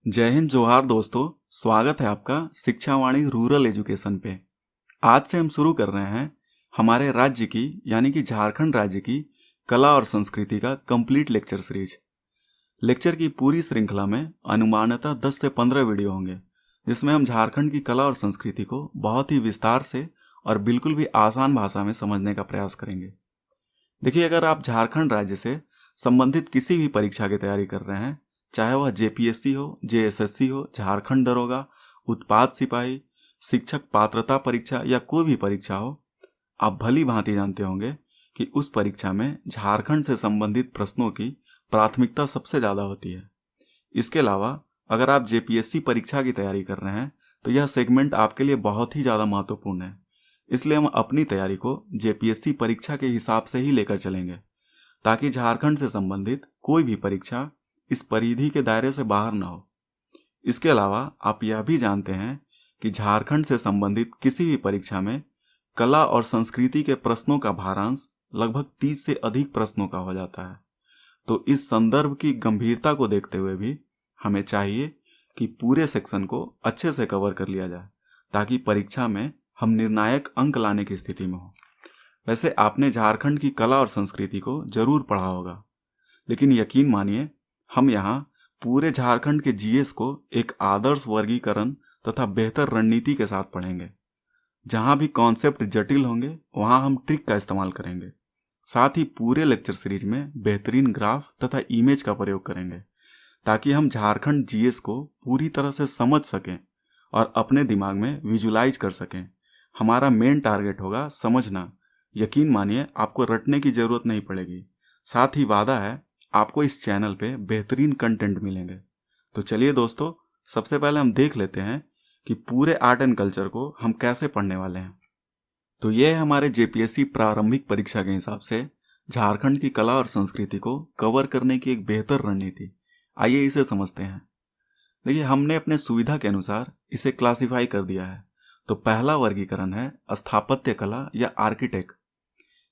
जय हिंद जोहार दोस्तों। स्वागत है आपका शिक्षा वाणी रूरल एजुकेशन पे। आज से हम शुरू कर रहे हैं हमारे राज्य की यानी कि झारखंड राज्य की कला और संस्कृति का कंप्लीट लेक्चर सीरीज। लेक्चर की पूरी श्रृंखला में अनुमानतः 10 से 15 वीडियो होंगे, जिसमें हम झारखंड की कला और संस्कृति को बहुत ही विस्तार से और बिल्कुल भी आसान भाषा में समझने का प्रयास करेंगे। देखिए, अगर आप झारखंड राज्य से संबंधित किसी भी परीक्षा की तैयारी कर रहे हैं, चाहे वह जेपीएससी हो, जेएसएससी हो, झारखंड दरोगा, उत्पाद सिपाही, शिक्षक पात्रता परीक्षा या कोई भी परीक्षा हो, आप भली भांति जानते होंगे कि उस परीक्षा में झारखंड से संबंधित प्रश्नों की प्राथमिकता सबसे ज़्यादा होती है। इसके अलावा अगर आप जेपीएससी परीक्षा की तैयारी कर रहे हैं तो यह सेगमेंट आपके लिए बहुत ही ज़्यादा महत्वपूर्ण है। इसलिए हम अपनी तैयारी को जेपीएससी परीक्षा के हिसाब से ही लेकर चलेंगे, ताकि झारखंड से संबंधित कोई भी परीक्षा इस परिधि के दायरे से बाहर न हो। इसके अलावा आप यह भी जानते हैं कि झारखंड से संबंधित किसी भी परीक्षा में कला और संस्कृति के प्रश्नों का भारांश लगभग 30 से अधिक प्रश्नों का हो जाता है। तो इस संदर्भ की गंभीरता को देखते हुए भी हमें चाहिए कि पूरे सेक्शन को अच्छे से कवर कर लिया जाए, ताकि परीक्षा में हम निर्णायक अंक लाने की स्थिति में हो। वैसे आपने झारखंड की कला और संस्कृति को जरूर पढ़ा होगा, लेकिन यकीन मानिए हम यहाँ पूरे झारखंड के जीएस को एक आदर्श वर्गीकरण तथा बेहतर रणनीति के साथ पढ़ेंगे। जहाँ भी कॉन्सेप्ट जटिल होंगे वहाँ हम ट्रिक का इस्तेमाल करेंगे। साथ ही पूरे लेक्चर सीरीज में बेहतरीन ग्राफ तथा इमेज का प्रयोग करेंगे, ताकि हम झारखंड जीएस को पूरी तरह से समझ सकें और अपने दिमाग में विजुलाइज कर सकें। हमारा मेन टारगेट होगा समझना। यकीन मानिए आपको रटने की जरूरत नहीं पड़ेगी। साथ ही वादा है आपको इस चैनल पे बेहतरीन कंटेंट मिलेंगे। तो चलिए दोस्तों, सबसे पहले हम देख लेते हैं कि पूरे आर्ट एंड कल्चर को हम कैसे पढ़ने वाले हैं। तो ये है हमारे जेपीएससी प्रारंभिक परीक्षा के हिसाब से झारखंड की कला और संस्कृति को कवर करने की एक बेहतर रणनीति। आइए इसे समझते हैं। देखिए, हमने अपने सुविधा के अनुसार इसे क्लासिफाई कर दिया है। तो पहला वर्गीकरण है स्थापत्य कला या आर्किटेक्ट।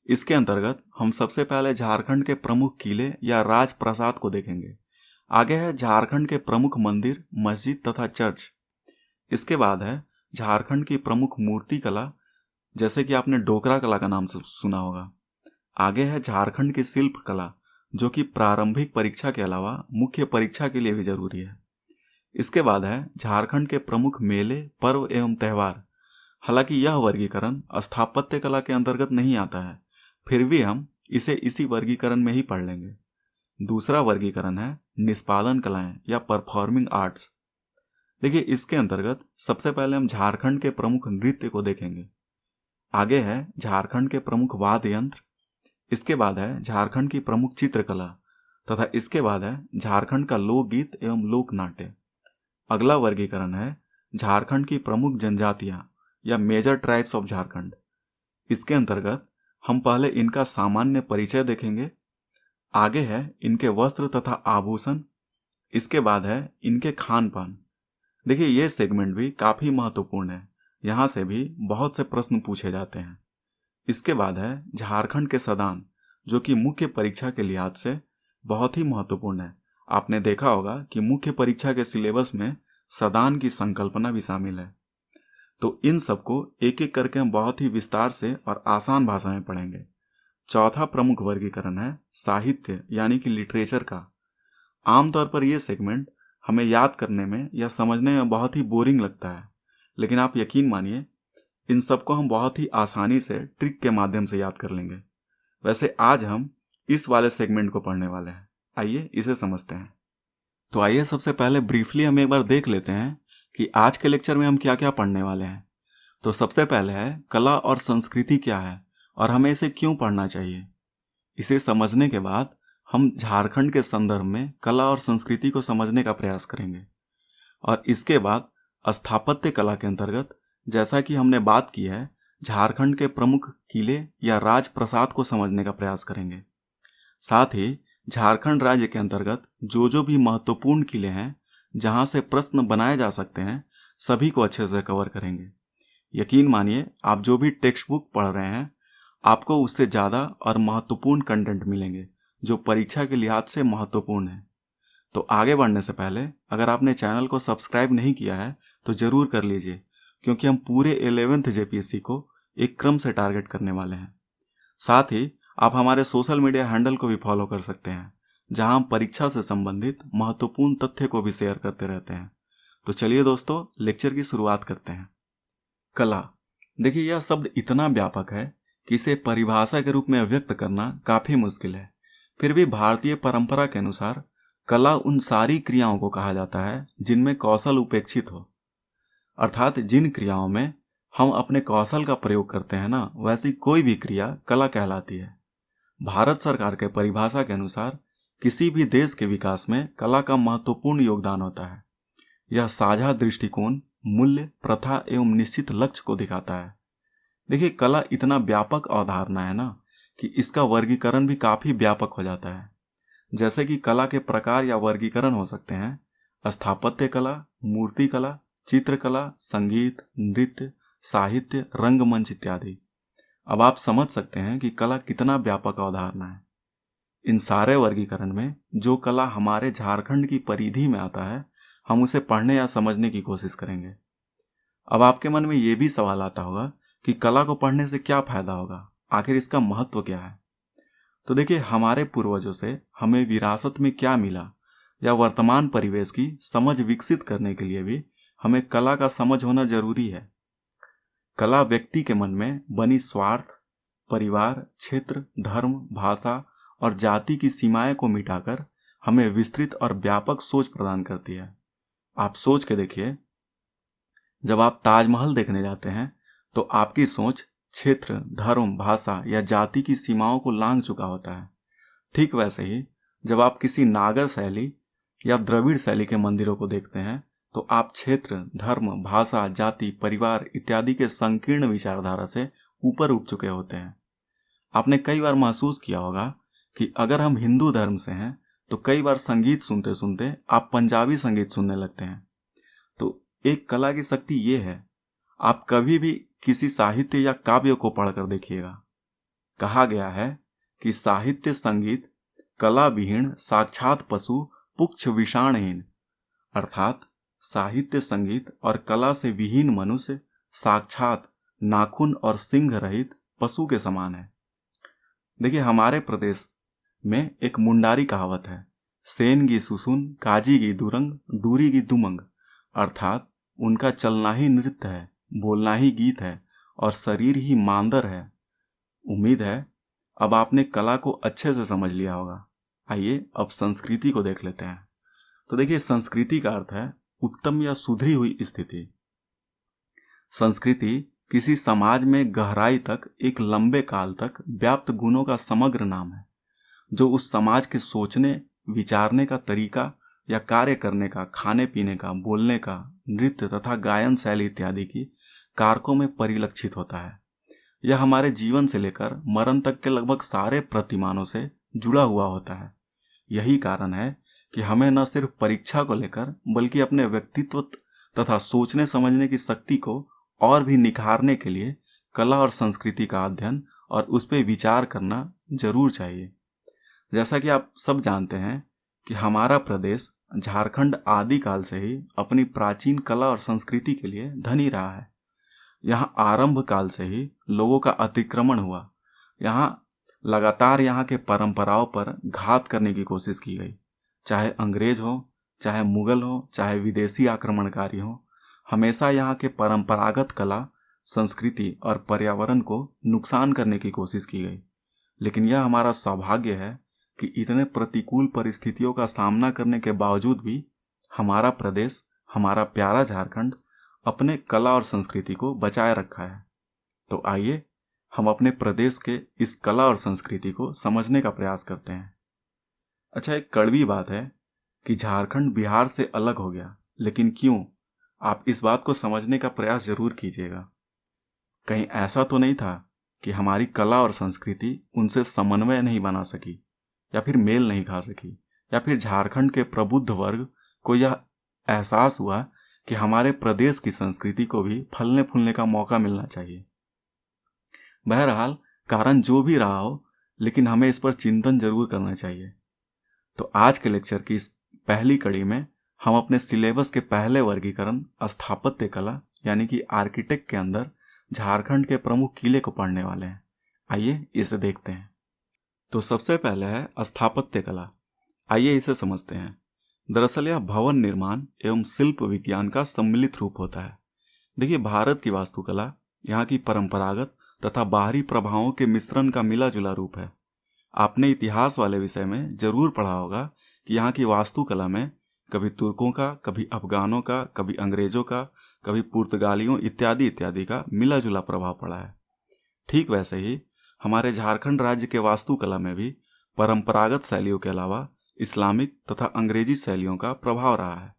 इसके अंतर्गत हम सबसे पहले झारखंड के प्रमुख किले या राजप्रासाद को देखेंगे। आगे है झारखंड के प्रमुख मंदिर, मस्जिद तथा चर्च। इसके बाद है झारखंड की प्रमुख मूर्ति कला, जैसे कि आपने डोकरा कला का नाम सुना होगा। आगे है झारखंड की शिल्प कला, जो कि प्रारंभिक परीक्षा के अलावा मुख्य परीक्षा के लिए भी जरूरी है। इसके बाद है झारखंड के प्रमुख मेले, पर्व एवं त्यौहार। हालांकि यह वर्गीकरण स्थापत्य कला के अंतर्गत नहीं आता है, फिर भी हम इसे इसी वर्गीकरण में ही पढ़ लेंगे। दूसरा वर्गीकरण है निष्पादन कलाएं या परफॉर्मिंग आर्ट्स। देखिए, इसके अंतर्गत सबसे पहले हम झारखंड के प्रमुख नृत्य को देखेंगे। आगे है झारखंड के प्रमुख वाद्य यंत्र। इसके बाद है झारखंड की प्रमुख चित्रकला तथा इसके बाद है झारखंड का लोकगीत एवं लोक नाट्य। अगला वर्गीकरण है झारखंड की प्रमुख जनजातियां या मेजर ट्राइब्स ऑफ झारखंड। इसके अंतर्गत हम पहले इनका सामान्य परिचय देखेंगे। आगे है इनके वस्त्र तथा आभूषण। इसके बाद है इनके खान पान। देखिए, ये सेगमेंट भी काफी महत्वपूर्ण है, यहाँ से भी बहुत से प्रश्न पूछे जाते हैं। इसके बाद है झारखंड के सदान, जो कि मुख्य परीक्षा के लिहाज से बहुत ही महत्वपूर्ण है। आपने देखा होगा कि मुख्य परीक्षा के सिलेबस में सदान की संकल्पना भी शामिल है। तो इन सबको एक एक करके हम बहुत ही विस्तार से और आसान भाषा में पढ़ेंगे। चौथा प्रमुख वर्गीकरण है साहित्य यानी कि लिटरेचर का। आमतौर पर यह सेगमेंट हमें याद करने में या समझने में बहुत ही बोरिंग लगता है, लेकिन आप यकीन मानिए इन सबको हम बहुत ही आसानी से ट्रिक के माध्यम से याद कर लेंगे। वैसे आज हम इस वाले सेगमेंट को पढ़ने वाले हैं। आइए इसे समझते हैं। तो आइए सबसे पहले ब्रीफली हम एक बार देख लेते हैं कि आज के लेक्चर में हम क्या क्या पढ़ने वाले हैं। तो सबसे पहले है कला और संस्कृति क्या है और हमें इसे क्यों पढ़ना चाहिए। इसे समझने के बाद हम झारखंड के संदर्भ में कला और संस्कृति को समझने का प्रयास करेंगे। और इसके बाद स्थापत्य कला के अंतर्गत, जैसा कि हमने बात की है, झारखंड के प्रमुख किले या राजप्रासाद को समझने का प्रयास करेंगे। साथ ही झारखंड राज्य के अंतर्गत जो भी महत्वपूर्ण किले हैं जहां से प्रश्न बनाए जा सकते हैं, सभी को अच्छे से कवर करेंगे। यकीन मानिए आप जो भी टेक्स्ट बुक पढ़ रहे हैं, आपको उससे ज़्यादा और महत्वपूर्ण कंटेंट मिलेंगे जो परीक्षा के लिहाज से महत्वपूर्ण है। तो आगे बढ़ने से पहले अगर आपने चैनल को सब्सक्राइब नहीं किया है तो जरूर कर लीजिए, क्योंकि हम पूरे 11th जेपीएससी को एक क्रम से टारगेट करने वाले हैं। साथ ही आप हमारे सोशल मीडिया हैंडल को भी फॉलो कर सकते हैं, जहां हम परीक्षा से संबंधित महत्वपूर्ण तथ्य को भी शेयर करते रहते हैं। तो चलिए दोस्तों, लेक्चर की शुरुआत करते हैं। कला, देखिए यह शब्द इतना व्यापक है कि इसे परिभाषा के रूप में अभिव्यक्त करना काफी मुश्किल है। फिर भी भारतीय परंपरा के अनुसार कला उन सारी क्रियाओं को कहा जाता है जिनमें कौशल उपेक्षित हो, अर्थात जिन क्रियाओं में हम अपने कौशल का प्रयोग करते हैं ना, वैसी कोई भी क्रिया कला कहलाती है। भारत सरकार के परिभाषा के अनुसार किसी भी देश के विकास में कला का महत्वपूर्ण योगदान होता है। यह साझा दृष्टिकोण, मूल्य, प्रथा एवं निश्चित लक्ष्य को दिखाता है। देखिए, कला इतना व्यापक अवधारणा है ना कि इसका वर्गीकरण भी काफी व्यापक हो जाता है। जैसे कि कला के प्रकार या वर्गीकरण हो सकते हैं स्थापत्य कला, मूर्ति कला, चित्रकला, संगीत, नृत्य, साहित्य, रंगमंच इत्यादि। अब आप समझ सकते हैं कि कला कितना व्यापक अवधारणा है। इन सारे वर्गीकरण में जो कला हमारे झारखंड की परिधि में आता है, हम उसे पढ़ने या समझने की कोशिश करेंगे। अब आपके मन में यह भी सवाल आता होगा कि कला को पढ़ने से क्या फायदा होगा, आखिर इसका महत्व क्या है। तो देखिए, हमारे पूर्वजों से हमें विरासत में क्या मिला या वर्तमान परिवेश की समझ विकसित करने के लिए भी हमें कला का समझ होना जरूरी है। कला व्यक्ति के मन में बनी स्वार्थ, परिवार, क्षेत्र, धर्म, भाषा और जाति की सीमाएं को मिटाकर हमें विस्तृत और व्यापक सोच प्रदान करती है। आप सोच के देखिए, जब आप ताजमहल देखने जाते हैं तो आपकी सोच क्षेत्र, धर्म, भाषा या जाति की सीमाओं को लांघ चुका होता है। ठीक वैसे ही जब आप किसी नागर शैली या द्रविड़ शैली के मंदिरों को देखते हैं तो आप क्षेत्र, धर्म, भाषा, जाति, परिवार इत्यादि के संकीर्ण विचारधारा से ऊपर उठ चुके होते हैं। आपने कई बार महसूस किया होगा कि अगर हम हिंदू धर्म से हैं तो कई बार संगीत सुनते सुनते आप पंजाबी संगीत सुनने लगते हैं। तो एक कला की शक्ति ये है, आप कभी भी किसी साहित्य या काव्य को पढ़कर देखिएगा। कहा गया है कि साहित्य संगीत कला विहीन साक्षात पशु पुक्ष विषाणहीन, अर्थात साहित्य संगीत और कला से विहीन मनुष्य साक्षात नाखून और सिंह रहित पशु के समान है। देखिए, हमारे प्रदेश में एक मुंडारी कहावत है, सेन गी सुसुन, काजी गी दुरंग, डूरी गी दुमंग, अर्थात उनका चलना ही नृत्य है, बोलना ही गीत है और शरीर ही मांदर है। उम्मीद है अब आपने कला को अच्छे से समझ लिया होगा। आइए अब संस्कृति को देख लेते हैं। तो देखिए, संस्कृति का अर्थ है उत्तम या सुधरी हुई स्थिति। संस्कृति किसी समाज में गहराई तक एक लंबे काल तक व्याप्त गुणों का समग्र नाम है, जो उस समाज के सोचने, विचारने का तरीका या कार्य करने का, खाने पीने का, बोलने का, नृत्य तथा गायन शैली इत्यादि की कारकों में परिलक्षित होता है। यह हमारे जीवन से लेकर मरण तक के लगभग सारे प्रतिमानों से जुड़ा हुआ होता है। यही कारण है कि हमें न सिर्फ परीक्षा को लेकर बल्कि अपने व्यक्तित्व तथा सोचने समझने की शक्ति को और भी निखारने के लिए कला और संस्कृति का अध्ययन और उस पर विचार करना जरूर चाहिए। जैसा कि आप सब जानते हैं कि हमारा प्रदेश झारखंड आदिकाल से ही अपनी प्राचीन कला और संस्कृति के लिए धनी रहा है। यहाँ आरंभ काल से ही लोगों का अतिक्रमण हुआ। यहाँ लगातार यहाँ के परंपराओं पर घात करने की कोशिश की गई, चाहे अंग्रेज हो, चाहे मुगल हो, चाहे विदेशी आक्रमणकारी हो। हमेशा यहाँ के परंपरागत कला, संस्कृति और पर्यावरण को नुकसान करने की कोशिश की गई। लेकिन यह हमारा सौभाग्य है कि इतने प्रतिकूल परिस्थितियों का सामना करने के बावजूद भी हमारा प्रदेश, हमारा प्यारा झारखंड अपने कला और संस्कृति को बचाए रखा है। तो आइए हम अपने प्रदेश के इस कला और संस्कृति को समझने का प्रयास करते हैं। अच्छा, एक कड़वी बात है कि झारखंड बिहार से अलग हो गया, लेकिन क्यों? आप इस बात को समझने का प्रयास जरूर कीजिएगा। कहीं ऐसा तो नहीं था कि हमारी कला और संस्कृति उनसे समन्वय नहीं बना सकी, या फिर मेल नहीं खा सकी, या फिर झारखंड के प्रबुद्ध वर्ग को यह एहसास हुआ कि हमारे प्रदेश की संस्कृति को भी फलने फूलने का मौका मिलना चाहिए। बहरहाल, कारण जो भी रहा हो, लेकिन हमें इस पर चिंतन जरूर करना चाहिए। तो आज के लेक्चर की इस पहली कड़ी में हम अपने सिलेबस के पहले वर्गीकरण स्थापत्य कला यानी कि आर्किटेक्ट के अंदर झारखंड के प्रमुख किले को पढ़ने वाले हैं। आइए इसे देखते हैं। तो सबसे पहले है स्थापत्य कला। आइए इसे समझते हैं। दरअसल यह भवन निर्माण एवं शिल्प विज्ञान का सम्मिलित रूप होता है। देखिए, भारत की वास्तुकला यहाँ की परंपरागत तथा बाहरी प्रभावों के मिश्रण का मिला जुला रूप है। आपने इतिहास वाले विषय में जरूर पढ़ा होगा कि यहाँ की वास्तुकला में कभी तुर्कों का, कभी अफगानों का, कभी अंग्रेजों का, कभी पुर्तगालियों इत्यादि इत्यादि का मिला जुला प्रभाव पड़ा है। ठीक वैसे ही हमारे झारखंड राज्य के वास्तुकला में भी परंपरागत शैलियों के अलावा इस्लामिक तथा अंग्रेजी शैलियों का प्रभाव रहा है।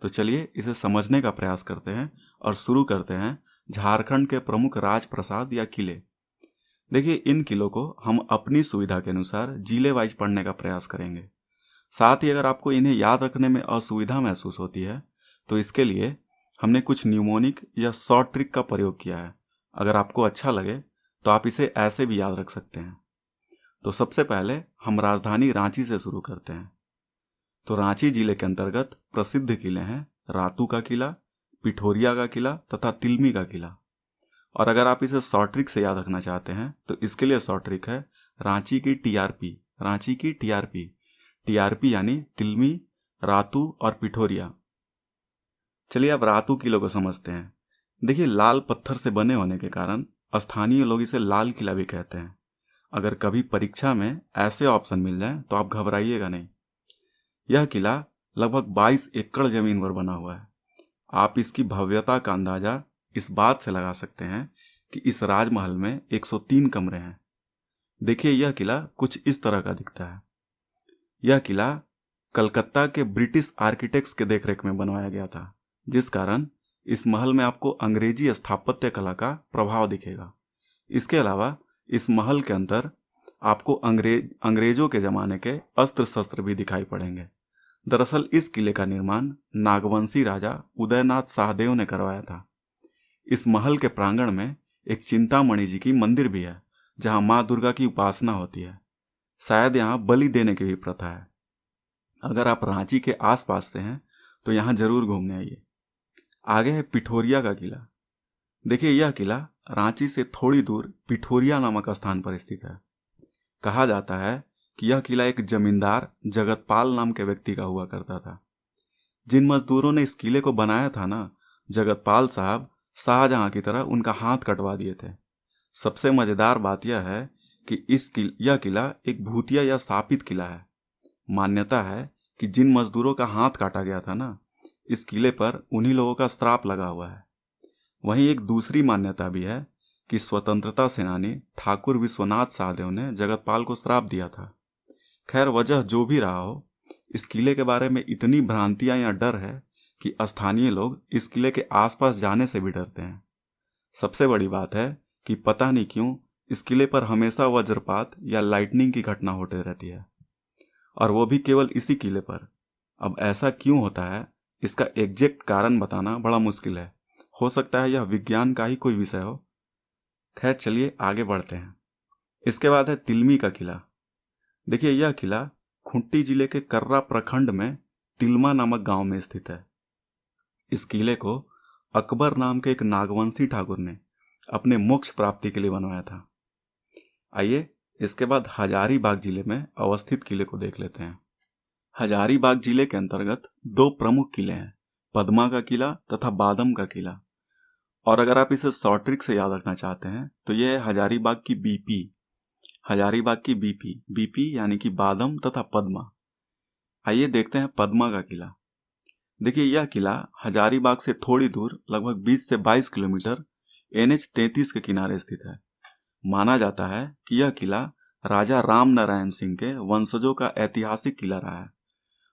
तो चलिए इसे समझने का प्रयास करते हैं और शुरू करते हैं झारखंड के प्रमुख राजप्रसाद या किले। देखिए, इन किलों को हम अपनी सुविधा के अनुसार जिले वाइज पढ़ने का प्रयास करेंगे। साथ ही अगर आपको इन्हें याद रखने में असुविधा महसूस होती है तो इसके लिए हमने कुछ न्यूमोनिक या शॉर्ट ट्रिक का प्रयोग किया है। अगर आपको अच्छा लगे तो आप इसे ऐसे भी याद रख सकते हैं। तो सबसे पहले हम राजधानी रांची से शुरू करते हैं। तो रांची जिले के अंतर्गत प्रसिद्ध किले हैं रातू का किला, पिठोरिया का किला तथा तिलमी का किला। और अगर आप इसे शॉर्ट ट्रिक से याद रखना चाहते हैं तो इसके लिए शॉर्ट ट्रिक है रांची की टीआरपी। रांची की टीआरपी यानी तिलमी, रातू और पिठोरिया। चलिए अब रातू किले को समझते हैं। देखिए, लाल पत्थर से बने होने के कारण स्थानीय लोग इसे लाल किला भी कहते हैं। अगर कभी परीक्षा में ऐसे ऑप्शन मिल जाए तो आप घबराइएगा नहीं। यह किला लगभग 22 एकड़ जमीन पर बना हुआ है। आप इसकी भव्यता का अंदाजा इस बात से लगा सकते हैं कि इस राजमहल में 103 कमरे हैं। देखिए, यह किला कुछ इस तरह का दिखता है। यह किला कलकत्ता के ब्रिटिश आर्किटेक्ट्स के देखरेख में बनवाया गया था, जिस कारण इस महल में आपको अंग्रेजी स्थापत्य कला का प्रभाव दिखेगा। इसके अलावा इस महल के अंदर आपको अंग्रेजों के जमाने के अस्त्र शस्त्र भी दिखाई पड़ेंगे। दरअसल इस किले का निर्माण नागवंशी राजा उदयनाथ शाहदेव ने करवाया था। इस महल के प्रांगण में एक चिंतामणि जी की मंदिर भी है, जहां मां दुर्गा की उपासना होती है। शायद यहां बलि देने की भी प्रथा है। अगर आप रांची के आसपास से हैं तो यहां जरूर घूमने आइए। आगे है पिठोरिया का किला। देखिए, यह किला रांची से थोड़ी दूर पिठोरिया नामक स्थान पर स्थित है। कहा जाता है कि यह किला एक जमींदार जगतपाल नाम के व्यक्ति का हुआ करता था। जिन मजदूरों ने इस किले को बनाया था ना, जगतपाल साहब शाहजहां की तरह उनका हाथ कटवा दिए थे। सबसे मजेदार बात यह है कि यह किला एक भूतिया या शापित किला है। मान्यता है कि जिन मजदूरों का हाथ काटा गया था ना, इस किले पर उन्हीं लोगों का श्राप लगा हुआ है। वहीं एक दूसरी मान्यता भी है कि स्वतंत्रता सेनानी ठाकुर विश्वनाथ शाहदेव ने जगतपाल को श्राप दिया था। खैर, वजह जो भी रहा हो, इस किले के बारे में इतनी भ्रांतियां या डर है कि स्थानीय लोग इस किले के आसपास जाने से भी डरते हैं। सबसे बड़ी बात है कि पता नहीं क्यों इस किले पर हमेशा वज्रपात या लाइटनिंग की घटना होती रहती है, और वो भी केवल इसी किले पर। अब ऐसा क्यों होता है, इसका एग्जैक्ट कारण बताना बड़ा मुश्किल है। हो सकता है यह विज्ञान का ही कोई विषय हो। खैर, चलिए आगे बढ़ते हैं। इसके बाद है तिलमी का किला। देखिए, यह किला खूंटी जिले के कर्रा प्रखंड में तिलमा नामक गांव में स्थित है। इस किले को अकबर नाम के एक नागवंशी ठाकुर ने अपने मोक्ष प्राप्ति के लिए बनवाया था। आइए इसके बाद हजारीबाग जिले में अवस्थित किले को देख लेते हैं। हजारीबाग जिले के अंतर्गत 2 प्रमुख किले हैं, पद्मा का किला तथा बादम का किला। और अगर आप इसे शॉर्ट ट्रिक से याद रखना चाहते हैं तो यह है हजारीबाग की बीपी यानी कि बादम तथा पद्मा। आइए देखते हैं पद्मा का किला। देखिए, यह किला हजारीबाग से थोड़ी दूर लगभग 20 से 22 किलोमीटर NH-33 के किनारे स्थित है। माना जाता है कि यह किला राजा राम नारायण सिंह के वंशजों का ऐतिहासिक किला रहा है।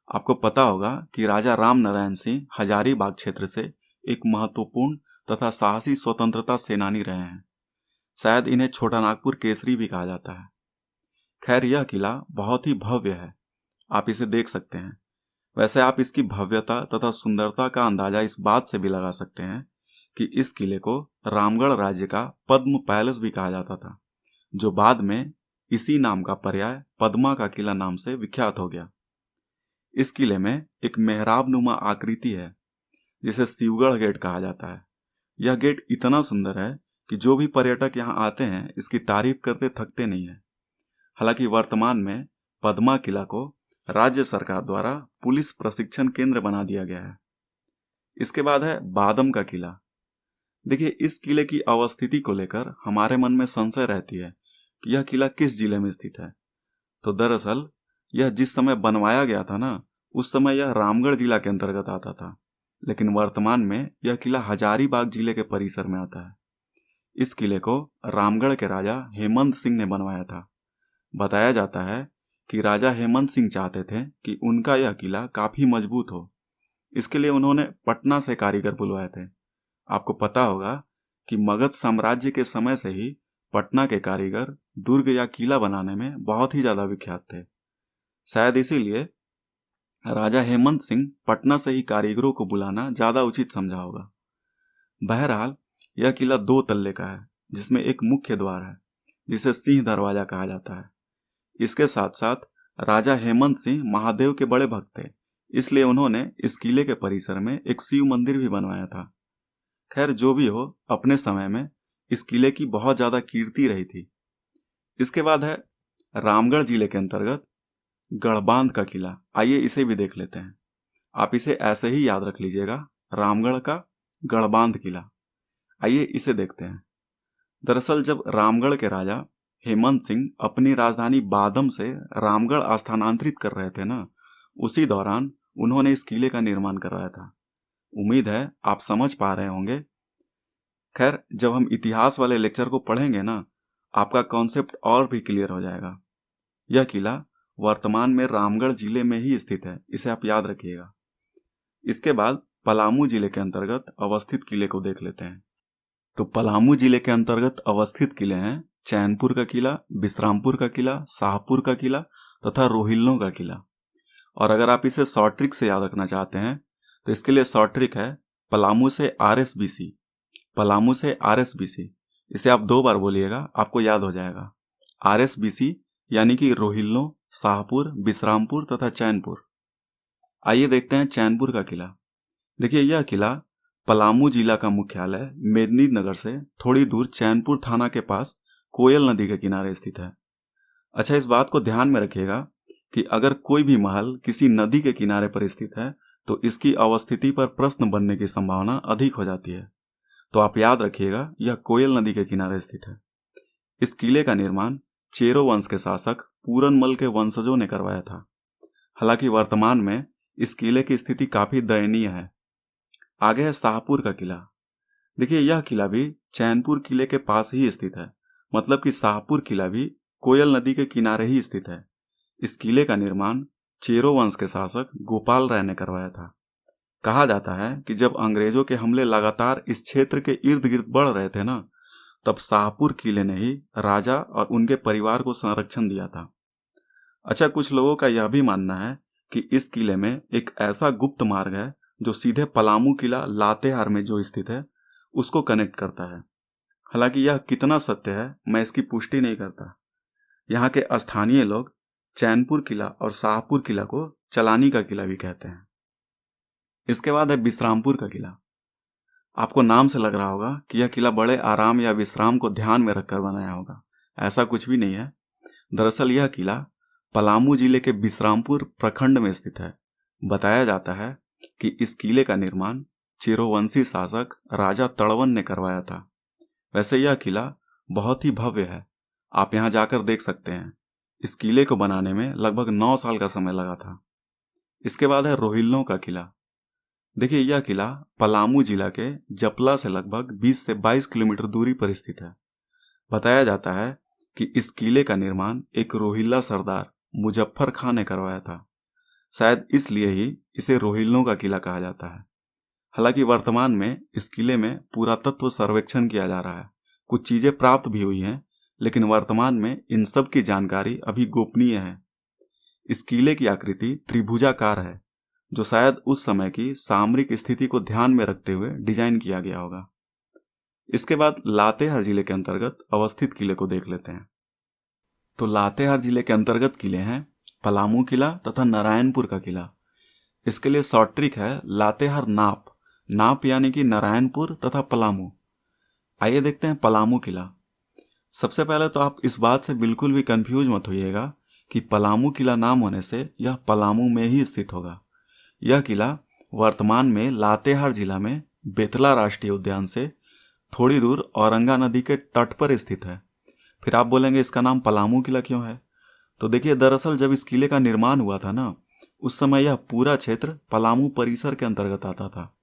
आपको पता होगा कि राजा राम नारायण सिंह हजारीबाग क्षेत्र से एक महत्वपूर्ण तथा साहसी स्वतंत्रता सेनानी रहे हैं। शायद इन्हें छोटा नागपुर केसरी भी कहा जाता है। खैर, यह किला बहुत ही भव्य है, आप इसे देख सकते हैं। वैसे आप इसकी भव्यता तथा सुंदरता का अंदाजा इस बात से भी लगा सकते हैं कि इस किले को रामगढ़ राज्य का पद्म पैलेस भी कहा जाता था, जो बाद में इसी नाम का पर्याय पद्मा का किला नाम से विख्यात हो गया। इस किले में एक मेहराब नुमा आकृति है जिसे शिवगढ़ गेट कहा जाता है। यह गेट इतना सुंदर है कि जो भी पर्यटक यहाँ आते हैं इसकी तारीफ करते थकते नहीं है। हालांकि वर्तमान में पद्मा किला को राज्य सरकार द्वारा पुलिस प्रशिक्षण केंद्र बना दिया गया है। इसके बाद है बादम का किला। देखिए, इस किले की अवस्थिति को लेकर हमारे मन में संशय रहती है कि यह किला किस जिले में स्थित है। तो दरअसल यह जिस समय बनवाया गया था ना, उस समय यह रामगढ़ जिला के अंतर्गत आता था, लेकिन वर्तमान में यह किला हजारीबाग जिले के परिसर में आता है। इस किले को रामगढ़ के राजा हेमंत सिंह ने बनवाया था। बताया जाता है कि राजा हेमंत सिंह चाहते थे कि उनका यह किला काफी मजबूत हो। इसके लिए उन्होंने पटना से कारीगर बुलवाए थे। आपको पता होगा कि मगध साम्राज्य के समय से ही पटना के कारीगर दुर्ग या किला बनाने में बहुत ही ज्यादा विख्यात थे। शायद इसीलिए राजा हेमंत सिंह पटना से ही कारीगरों को बुलाना ज्यादा उचित समझा होगा। बहरहाल यह किला 2 तल्ले का है, जिसमें एक मुख्य द्वार है जिसे सिंह दरवाजा कहा जाता है। इसके साथ साथ राजा हेमंत सिंह महादेव के बड़े भक्त थे, इसलिए उन्होंने इस किले के परिसर में एक शिव मंदिर भी बनवाया था। खैर, जो भी हो, अपने समय में इस किले की बहुत ज्यादा कीर्ति रही थी। इसके बाद है रामगढ़ जिले के अंतर्गत गढ़बांध का किला। आइए इसे भी देख लेते हैं। आप इसे ऐसे ही याद रख लीजिएगा, रामगढ़ का गढ़बांध किला। आइए इसे देखते हैं। दरअसल जब रामगढ़ के राजा हेमंत सिंह अपनी राजधानी बादम से रामगढ़ स्थानांतरित कर रहे थे ना, उसी दौरान उन्होंने इस किले का निर्माण करवाया था। उम्मीद है आप समझ पा रहे होंगे। खैर, जब हम इतिहास वाले लेक्चर को पढ़ेंगे ना, आपका कॉन्सेप्ट और भी क्लियर हो जाएगा। यह किला वर्तमान में रामगढ़ जिले में ही स्थित है, इसे आप याद रखिएगा। इसके बाद पलामू जिले के अंतर्गत अवस्थित किले को देख लेते हैं। तो पलामू जिले के अंतर्गत अवस्थित किले हैं चैनपुर का किला, विश्रामपुर का किला, शाहपुर का किला तथा रोहिल्लों का किला। और अगर आप इसे शॉर्ट ट्रिक से याद रखना चाहते हैं तो इसके लिए शॉर्ट ट्रिक है पलामू से RSBC, पलामू से RSBC। इसे आप 2 बार बोलिएगा, आपको याद हो जाएगा। RSBC यानी कि रोहिल्लों, शाहपुर, विश्रामपुर तथा चैनपुर। आइए देखते हैं चैनपुर का किला। देखिए, यह किला पलामू जिला का मुख्यालय मेदिनीनगर से थोड़ी दूर चैनपुर थाना के पास कोयल नदी के किनारे स्थित है। अच्छा, इस बात को ध्यान में रखिएगा कि अगर कोई भी महल किसी नदी के किनारे पर स्थित है तो इसकी अवस्थिति पर प्रश्न बनने की संभावना अधिक हो जाती है। तो आप याद रखिएगा, यह कोयल नदी के किनारे स्थित है। इस किले का निर्माण चेरो वंश के शासक पूरनमल के वंशजों ने करवाया था। हालांकि वर्तमान में इस किले की स्थिति काफी दयनीय है। आगे है शाहपुर का किला। देखिए, यह किला भी चैनपुर किले के पास ही स्थित है, मतलब कि शाहपुर किला भी कोयल नदी के किनारे ही स्थित है। इस किले का निर्माण चेरो वंश के शासक गोपाल राय ने करवाया था। कहा जाता है कि जब अंग्रेजों के हमले लगातार इस क्षेत्र के इर्द गिर्द बढ़ रहे थे ना, तब शाहपुर किले ने ही राजा और उनके परिवार को संरक्षण दिया था। अच्छा, कुछ लोगों का यह भी मानना है कि इस किले में एक ऐसा गुप्त मार्ग है जो सीधे पलामू किला लातेहार में जो स्थित है उसको कनेक्ट करता है। हालांकि यह कितना सत्य है मैं इसकी पुष्टि नहीं करता। यहाँ के स्थानीय लोग चैनपुर किला और शाहपुर किला को चलानी का किला भी कहते हैं। इसके बाद है विश्रामपुर का किला। आपको नाम से लग रहा होगा कि यह किला बड़े आराम या विश्राम को ध्यान में रखकर बनाया होगा। ऐसा कुछ भी नहीं है। दरअसल यह किला पलामू जिले के विश्रामपुर प्रखंड में स्थित है। बताया जाता है कि इस किले का निर्माण चेरोवंशी शासक राजा तड़वन ने करवाया था। वैसे यह किला बहुत ही भव्य है, आप यहाँ जाकर देख सकते हैं। इस किले को बनाने में लगभग 9 साल का समय लगा था। इसके बाद है रोहिल्लों का किला। देखिए, यह किला पलामू जिला के जपला से लगभग 20 से 22 किलोमीटर दूरी पर स्थित है। बताया जाता है कि इस किले का निर्माण एक रोहिल्ला सरदार मुजफ्फर खां ने करवाया था। शायद इसलिए ही इसे रोहिल्लों का किला कहा जाता है। हालांकि वर्तमान में इस किले में पुरातत्व सर्वेक्षण किया जा रहा है, कुछ चीजें प्राप्त भी हुई हैं, लेकिन वर्तमान में इन सब की जानकारी अभी गोपनीय है। इस किले की आकृति त्रिभुजाकार है, जो शायद उस समय की सामरिक स्थिति को ध्यान में रखते हुए डिजाइन किया गया होगा। इसके बाद लातेहार जिले के अंतर्गत अवस्थित किले को देख लेते हैं। तो लातेहार जिले के अंतर्गत किले हैं पलामू किला तथा नारायणपुर का किला। इसके लिए शॉर्ट ट्रिक है लातेहार नाप। नाप यानी कि नारायणपुर तथा पलामू। आइए देखते हैं पलामू किला। सबसे पहले तो आप इस बात से बिल्कुल भी कंफ्यूज मत होइएगा कि पलामू किला नाम होने से यह पलामू में ही स्थित होगा। यह किला वर्तमान में लातेहार जिला में बेतला राष्ट्रीय उद्यान से थोड़ी दूर औरंगा नदी के तट पर स्थित है। फिर आप बोलेंगे इसका नाम पलामू किला क्यों है? तो देखिए, दरअसल जब इस किले का निर्माण हुआ था ना, उस समय यह पूरा क्षेत्र पलामू परिसर के अंतर्गत आता था।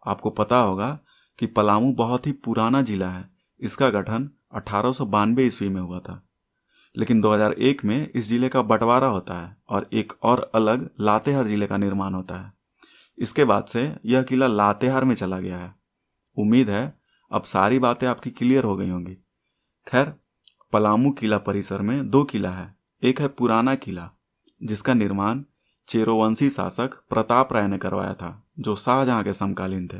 आपको पता होगा कि पलामू बहुत ही पुराना जिला है। इसका गठन 1892 ईस्वी में हुआ था, लेकिन 2001 में इस जिले का बंटवारा होता है और एक और अलग लातेहार जिले का निर्माण होता है। इसके बाद से यह किला लातेहार में चला गया है। उम्मीद है अब सारी बातें आपकी क्लियर हो गई होंगी। खैर, पलामू किला परिसर में 2 किला है। एक है पुराना किला, जिसका निर्माण चेरोवंशी शासक प्रताप राय ने करवाया था, जो शाहजहां के समकालीन थे।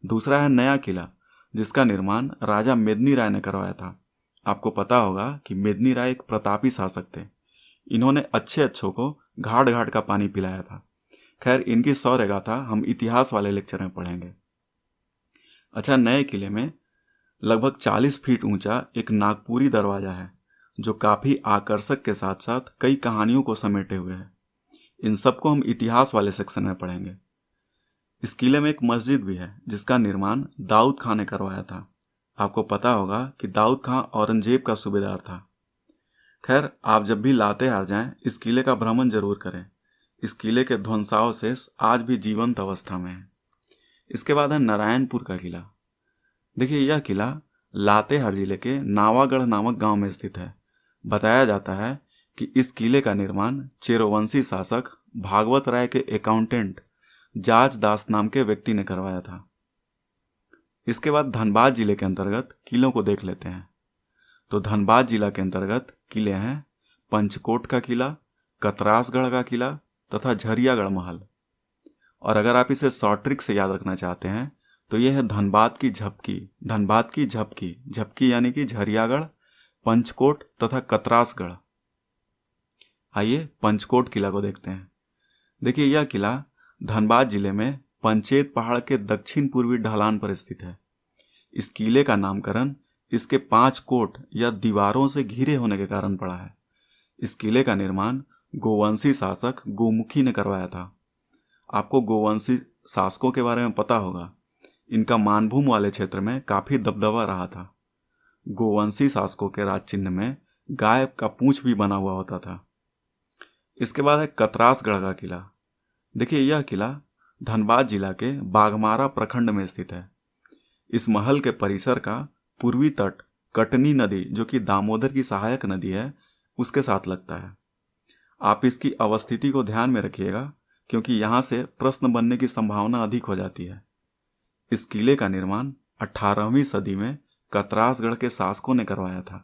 दूसरा है नया किला, जिसका निर्माण राजा मेदिनी राय ने करवाया था। आपको पता होगा कि मेदिनी राय एक प्रतापी शासक थे। इन्होंने अच्छे अच्छों को घाट घाट का पानी पिलाया था। खैर, इनकी शौर्य गाथा हम इतिहास वाले लेक्चर में पढ़ेंगे। अच्छा, नए किले में लगभग 40 फीट ऊंचा एक नागपुरी दरवाजा है, जो काफी आकर्षक के साथ साथ कई कहानियों को समेटे हुए है। इन सबको हम इतिहास वाले सेक्शन में पढ़ेंगे। इस किले में एक मस्जिद भी है, जिसका निर्माण दाऊद खान ने करवाया था। आपको पता होगा कि दाऊद खान औरंगजेब का सूबेदार था। खैर, आप जब भी लातेहार जाएं, इस किले का भ्रमण जरूर करें। इस किले के ध्वंसावशेष आज भी जीवंत अवस्था में है। इसके बाद है नारायणपुर का किला। देखिए, यह किला लातेहार जिले के नावागढ़ नामक गांव में स्थित है। बताया जाता है कि इस किले का निर्माण चेरोवंशी शासक भागवत राय के अकाउंटेंट जाज दास नाम के व्यक्ति ने करवाया था। इसके बाद धनबाद जिले के अंतर्गत किलों को देख लेते हैं। तो धनबाद जिला के अंतर्गत किले हैं पंचकोट का किला, कतरासगढ़ का किला तथा झरियागढ़ महल। और अगर आप इसे शॉर्ट ट्रिक से याद रखना चाहते हैं तो यह है धनबाद की झपकी। धनबाद की झपकी, झपकी यानी कि झरियागढ़, पंचकोट तथा कतरासगढ़। आइए पंचकोट किला को देखते हैं। देखिए, यह किला धनबाद जिले में पंचेत पहाड़ के दक्षिण पूर्वी ढलान पर स्थित है। इस किले का नामकरण इसके 5 कोट या दीवारों से घिरे होने के कारण पड़ा है। इस किले का निर्माण गोवंशी शासक गोमुखी ने करवाया था। आपको गोवंशी शासकों के बारे में पता होगा। इनका मानभूम वाले क्षेत्र में काफी दबदबा रहा था। गोवंशी शासकों के राज चिन्ह में गाय का पूंछ भी बना हुआ होता था। इसके बाद है कतरासगढ़ का किला। देखिए, यह किला धनबाद जिला के बाघमारा प्रखंड में स्थित है। इस महल के परिसर का पूर्वी तट कटनी नदी, जो कि दामोदर की सहायक नदी है, उसके साथ लगता है। आप इसकी अवस्थिति को ध्यान में रखिएगा, क्योंकि यहां से प्रश्न बनने की संभावना अधिक हो जाती है। इस किले का निर्माण 18वीं सदी में कतरासगढ़ के शासकों ने करवाया था।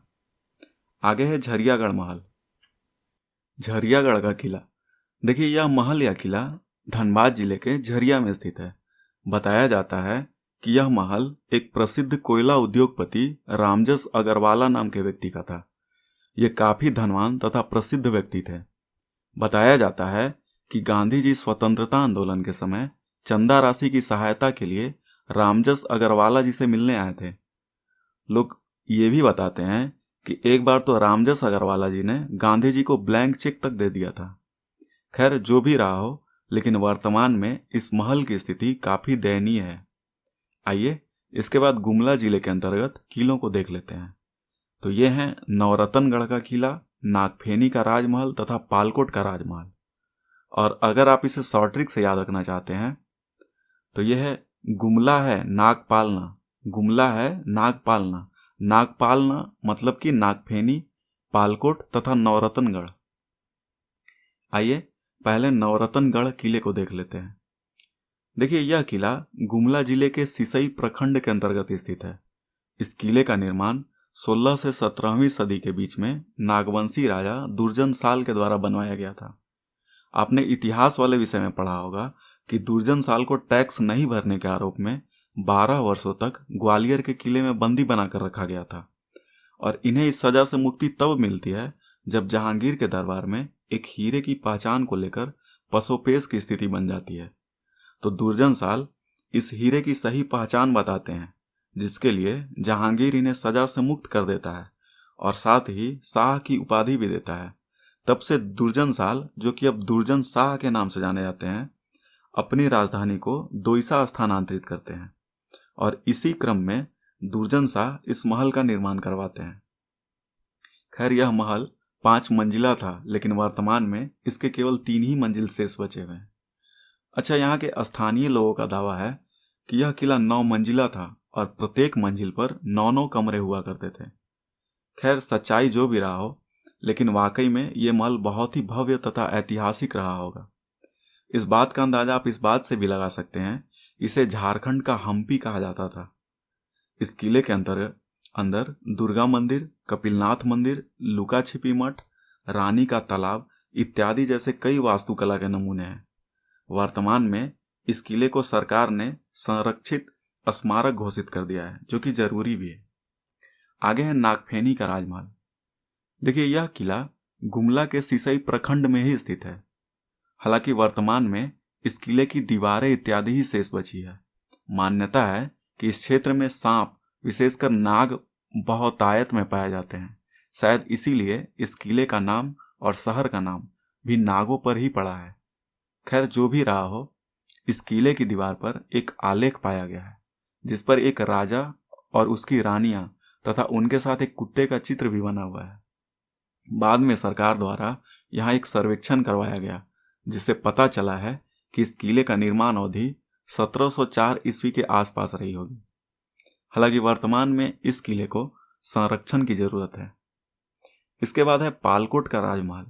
आगे है झरियागढ़ महल। झरियागढ़ का किला। देखिए, यह महल या किला धनबाद जिले के झरिया में स्थित है। बताया जाता है कि यह महल एक प्रसिद्ध कोयला उद्योगपति रामजस अग्रवाला नाम के व्यक्ति का था। ये काफी धनवान तथा प्रसिद्ध व्यक्ति थे। बताया जाता है कि गांधी जी स्वतंत्रता आंदोलन के समय चंदा राशि की सहायता के लिए रामजस अग्रवाला जी से मिलने आए थे। लोग ये भी बताते हैं कि एक बार तो रामजस अग्रवाला जी ने गांधी जी को ब्लैंक चेक तक दे दिया था। खैर, जो भी रहा हो, लेकिन वर्तमान में इस महल की स्थिति काफी दयनीय है। आइए इसके बाद गुमला जिले के अंतर्गत किलों को देख लेते हैं। तो ये हैं नवरत्नगढ़ का किला, नागफेनी का राजमहल तथा पालकोट का राजमहल। और अगर आप इसे शॉर्ट ट्रिक से याद रखना चाहते हैं तो यह है गुमला है नागपालना। गुमला है नागपालना। नागपालना मतलब कि नागफेनी, पालकोट तथा नवरत्नगढ़। आइए पहले नवरत्नगढ़ किले को देख लेते हैं। देखिए, यह किला गुमला जिले के सिसई प्रखंड के अंतर्गत स्थित है। इस किले का निर्माण 16 से 17वीं सदी के बीच में नागवंशी राजा दुर्जन साल के द्वारा बनवाया गया था। आपने इतिहास वाले विषय में पढ़ा होगा कि दुर्जन साल को टैक्स नहीं भरने के आरोप में 12 वर्षों तक ग्वालियर के किले में बंदी बनाकर रखा गया था। और इन्हें इस सजा से मुक्ति तब मिलती है जब जहांगीर के दरबार में एक हीरे की पहचान को लेकर पसोपेश की स्थिति बन जाती है। तो दुर्जन साल इस हीरे की सही पहचान बताते हैं, जिसके लिए जहांगीर इन्हें सजा से मुक्त कर देता है और साथ ही शाह की उपाधि भी देता है। तब से दुर्जन साल, जो कि अब दुर्जन शाह के नाम से जाने जाते हैं, अपनी राजधानी को दोईसा स्थानांतरित करते हैं और इसी क्रम में दुर्जन शाह इस महल का निर्माण करवाते हैं। खैर, यह महल 5 मंजिला था, लेकिन वर्तमान में इसके केवल 3 ही मंजिल शेष बचे हुए हैं। अच्छा, यहाँ के स्थानीय लोगों का दावा है कि यह किला 9 मंजिला था और प्रत्येक मंजिल पर 9 कमरे हुआ करते थे। खैर, सच्चाई जो भी रहा हो, लेकिन वाकई में ये महल बहुत ही भव्य तथा ऐतिहासिक रहा होगा। इस बात का अंदाजा आप इस बात से भी लगा सकते हैं, इसे झारखंड का हम्पी कहा जाता था। इस किले के अंदर दुर्गा मंदिर, कपिलनाथ मंदिर, लुका छिपी मठ, रानी का तालाब इत्यादि जैसे कई वास्तुकला के नमूने हैं। वर्तमान में इस किले को सरकार ने संरक्षित स्मारक घोषित कर दिया है, जो कि जरूरी भी है। आगे है नागफेनी का राजमहल। देखिए, यह किला गुमला के सिसई प्रखंड में ही स्थित है। हालांकि वर्तमान में इस किले की दीवारें इत्यादि ही शेष बची है। मान्यता है कि इस क्षेत्र में सांप, विशेषकर नाग, बहुतायत में पाए जाते हैं। शायद इसीलिए इस किले का नाम और शहर का नाम भी नागों पर ही पड़ा है। खैर, जो भी रहा हो, इस किले की दीवार पर एक आलेख पाया गया है, जिस पर एक राजा और उसकी रानियां तथा उनके साथ एक कुत्ते का चित्र भी बना हुआ है। बाद में सरकार द्वारा यहाँ एक सर्वेक्षण करवाया गया, जिससे पता चला है कि इस किले का निर्माण अवधि 1704 ईस्वी के आसपास रही होगी। हालांकि वर्तमान में इस किले को संरक्षण की जरूरत है। इसके बाद है पालकोट का राजमहल।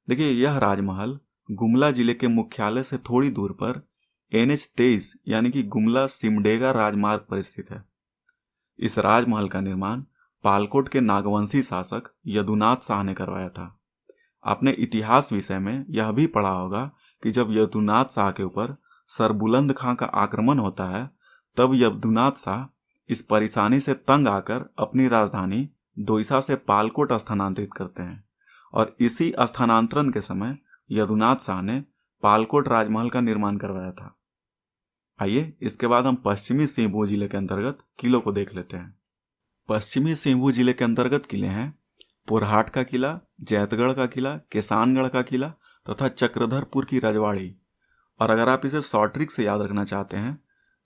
देखिए, यह राजमहल गुमला जिले के मुख्यालय से थोड़ी दूर पर NH-23 यानी कि गुमला सिमडेगा राजमार्ग पर स्थित है। इस राजमहल का निर्माण पालकोट के नागवंशी शासक यदुनाथ शाह ने करवाया था। आपने इतिहास विषय में यह भी पढ़ा होगा कि जब यदुनाथ शाह के ऊपर सरबुलंद खां का आक्रमण होता है, तब यदुनाथ शाह इस परेशानी से तंग आकर अपनी राजधानी दोईसा से पालकोट स्थानांतरित करते हैं और इसी स्थानांतरण के समय यदुनाथ शाह ने पालकोट राजमहल का निर्माण करवाया था। आइए, इसके बाद हम पश्चिमी सिंहभूम जिले के अंतर्गत किलों को देख लेते हैं। पश्चिमी सिंहभूम जिले के अंतर्गत किले हैं पुरहाट का किला, जैतगढ़ का किला, किसानगढ़ का किला तथा चक्रधरपुर की रजवाड़ी। और अगर आप इसे शॉर्ट ट्रिक से याद रखना चाहते हैं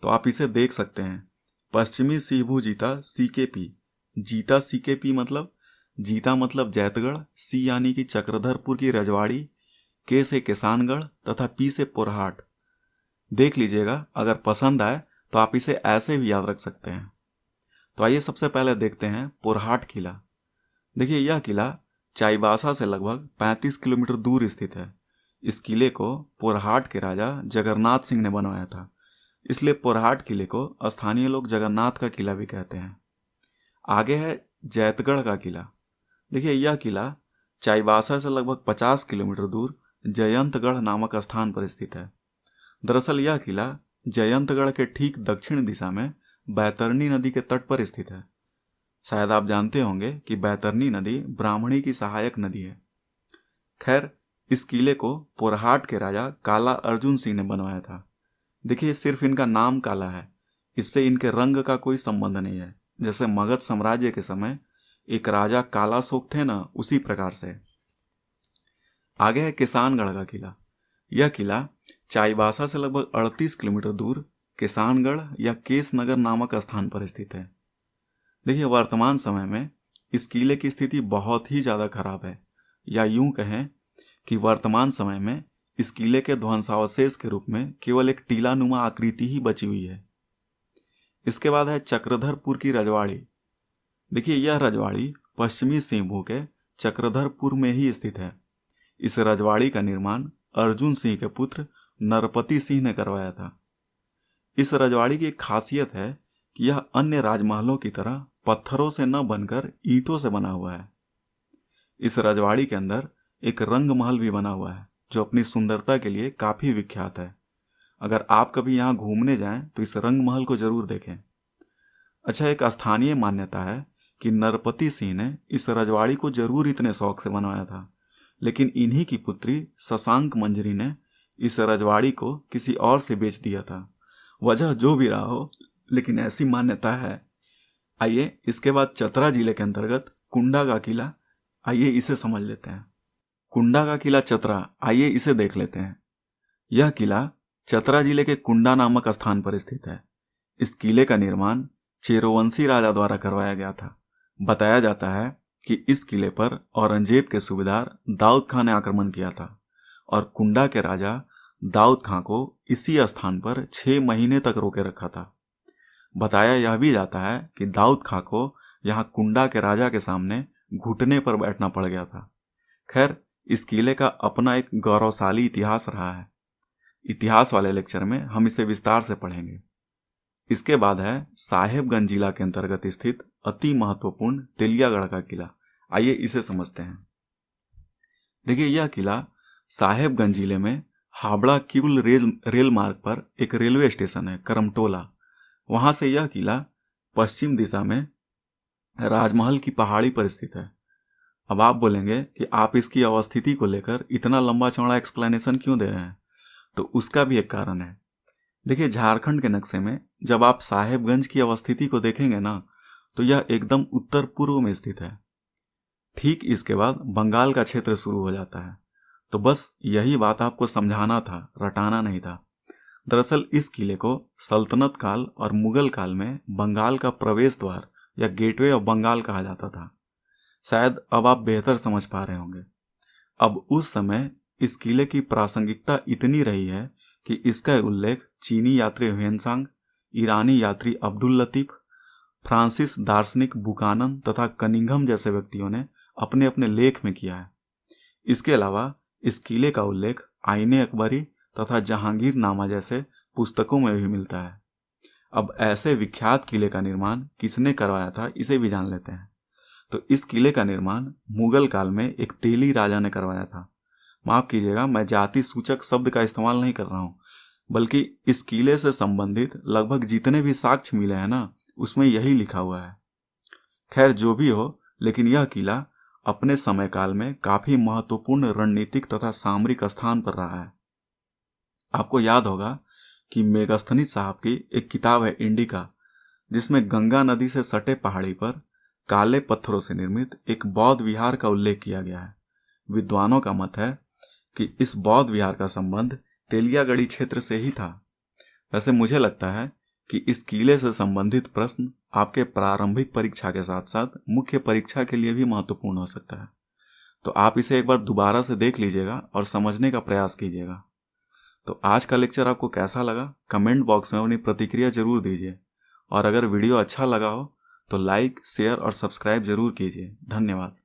तो आप इसे देख सकते हैं, पश्चिमी सिंहभूम जीता CKP। जीता CKP मतलब जीता मतलब जैतगढ़, C यानी कि चक्रधरपुर की रजवाड़ी, K से किसानगढ़ तथा P से पुरहाट। देख लीजिएगा, अगर पसंद आए तो आप इसे ऐसे भी याद रख सकते हैं। तो आइए सबसे पहले देखते हैं पुरहाट किला। देखिए, यह किला चाईबासा से लगभग 35 किलोमीटर दूर स्थित है। इस किले को पुरहाट के राजा जगन्नाथ सिंह ने बनवाया था, इसलिए पुरहाट किले को स्थानीय लोग जगन्नाथ का किला भी कहते हैं। आगे है जैतगढ़ का किला। देखिए, यह किला चाईबासा से लगभग 50 किलोमीटर दूर जयंतगढ़ नामक स्थान पर स्थित है। दरअसल यह किला जयंतगढ़ के ठीक दक्षिण दिशा में बैतरनी नदी के तट पर स्थित है। शायद आप जानते होंगे कि बैतरनी नदी ब्राह्मणी की सहायक नदी है। खैर, इस किले को पुरहाट के राजा काला अर्जुन सिंह ने बनवाया था। देखिए, सिर्फ इनका नाम काला है, इससे इनके रंग का कोई संबंध नहीं है। जैसे मगध साम्राज्य के समय एक राजा कालाशोक थे ना, उसी प्रकार से। आगे है किसानगढ़ का किला। यह किला चाईबासा से लगभग 38 किलोमीटर दूर किसानगढ़ या केसनगर नामक स्थान पर स्थित है। देखिए, वर्तमान समय में इस किले की स्थिति बहुत ही ज्यादा खराब है, या यूं कहें कि वर्तमान समय में इस किले के ध्वंसावशेष के रूप में केवल एक टीलानुमा आकृति ही बची हुई है। इसके बाद है चक्रधरपुर की रजवाड़ी। देखिए, यह रजवाड़ी पश्चिमी सिंहभूम के चक्रधरपुर में ही स्थित है। इस रजवाड़ी का निर्माण अर्जुन सिंह के पुत्र नरपति सिंह ने करवाया था। इस रजवाड़ी की एक खासियत है कि यह अन्य राजमहलों की तरह पत्थरों से न बनकर ईंटों से बना हुआ है। इस रजवाड़ी के अंदर एक रंग महल भी बना हुआ है, जो अपनी सुंदरता के लिए काफी विख्यात है। अगर आप कभी यहाँ घूमने जाएं तो इस रंग महल को जरूर देखें। अच्छा, एक स्थानीय मान्यता है कि नरपति सिंह ने इस रजवाड़ी को जरूर इतने शौक से बनवाया था, लेकिन इन्हीं की पुत्री शशांक मंजरी ने इस रजवाड़ी को किसी और से बेच दिया था। वजह जो भी रहा हो, लेकिन ऐसी मान्यता है। आइए इसके बाद चतरा जिले के अंतर्गत कुंडा का किला, आइए इसे समझ लेते हैं। कुंडा का किला चतरा, आइए इसे देख लेते हैं। यह किला चतरा जिले के कुंडा नामक स्थान पर स्थित है। इस किले का निर्माण चेरोवंशी राजा द्वारा करवाया गया था। बताया जाता है कि इस किले पर औरंगजेब के सूबेदार दाऊद खां ने आक्रमण किया था और कुंडा के राजा दाऊद खां को इसी स्थान पर 6 महीने तक रोके रखा था। बताया यह भी जाता है कि दाऊद खां को यहाँ कुंडा के राजा के सामने घुटने पर बैठना पड़ गया था। खैर, इस किले का अपना एक गौरवशाली इतिहास रहा है। इतिहास वाले लेक्चर में हम इसे विस्तार से पढ़ेंगे। इसके बाद है साहेबगंज जिला के अंतर्गत स्थित अति महत्वपूर्ण तेलियागढ़ का किला। आइए इसे समझते हैं। देखिए, यह किला साहेबगंज जिले में हावड़ा किउल रेल मार्ग पर एक रेलवे स्टेशन है, करमटोला। वहां से यह किला पश्चिम दिशा में राजमहल की पहाड़ी पर स्थित है। अब आप बोलेंगे कि आप इसकी अवस्थिति को लेकर इतना लंबा चौड़ा एक्सप्लेनेशन क्यों दे रहे हैं? तो उसका भी एक कारण है। देखिए, झारखंड के नक्शे में जब आप साहेबगंज की अवस्थिति को देखेंगे ना, तो यह एकदम उत्तर पूर्व में स्थित है। ठीक इसके बाद बंगाल का क्षेत्र शुरू हो जाता है। तो बस यही बात आपको समझाना था, रटाना नहीं था। दरअसल इस किले को सल्तनत काल और मुगल काल में बंगाल का प्रवेश द्वार या गेटवे ऑफ बंगाल कहा जाता था। शायद अब आप बेहतर समझ पा रहे होंगे। अब उस समय इस किले की प्रासंगिकता इतनी रही है कि इसका उल्लेख चीनी यात्री ह्वेनसांग, ईरानी यात्री अब्दुल लतीफ, फ्रांसिस दार्शनिक बुकानन तथा कनिंघम जैसे व्यक्तियों ने अपने अपने लेख में किया है। इसके अलावा इस किले का उल्लेख आईने अकबरी तथा जहांगीर नामा जैसे पुस्तकों में भी मिलता है। अब ऐसे विख्यात किले का निर्माण किसने करवाया था, इसे भी जान लेते हैं। तो इस किले का निर्माण मुगल काल में एक तेली राजा ने करवाया था। माफ कीजिएगा, मैं जाति सूचक शब्द का इस्तेमाल नहीं कर रहा हूं, बल्कि इस किले से संबंधित लगभग जितने भी साक्ष्य मिले हैं ना, उसमें यही लिखा हुआ है। खैर, जो भी हो, लेकिन यह किला अपने समय काल में काफी महत्वपूर्ण रणनीतिक तथा सामरिक स्थान पर रहा है। आपको याद होगा कि मेगस्थनीज साहब की एक किताब है इंडिका, जिसमें गंगा नदी से सटे पहाड़ी पर काले पत्थरों से निर्मित एक बौद्ध विहार का उल्लेख किया गया है। विद्वानों का मत है कि इस बौद्ध विहार का संबंध तेलियागढ़ी क्षेत्र से ही था। वैसे मुझे लगता है कि इस किले से संबंधित प्रश्न आपके प्रारंभिक परीक्षा के साथ साथ मुख्य परीक्षा के लिए भी महत्वपूर्ण हो सकता है। तो आप इसे एक बार दोबारा से देख लीजिएगा और समझने का प्रयास कीजिएगा। तो आज का लेक्चर आपको कैसा लगा, कमेंट बॉक्स में अपनी प्रतिक्रिया जरूर दीजिए। और अगर वीडियो अच्छा लगा हो तो लाइक, शेयर और सब्सक्राइब जरूर कीजिए। धन्यवाद।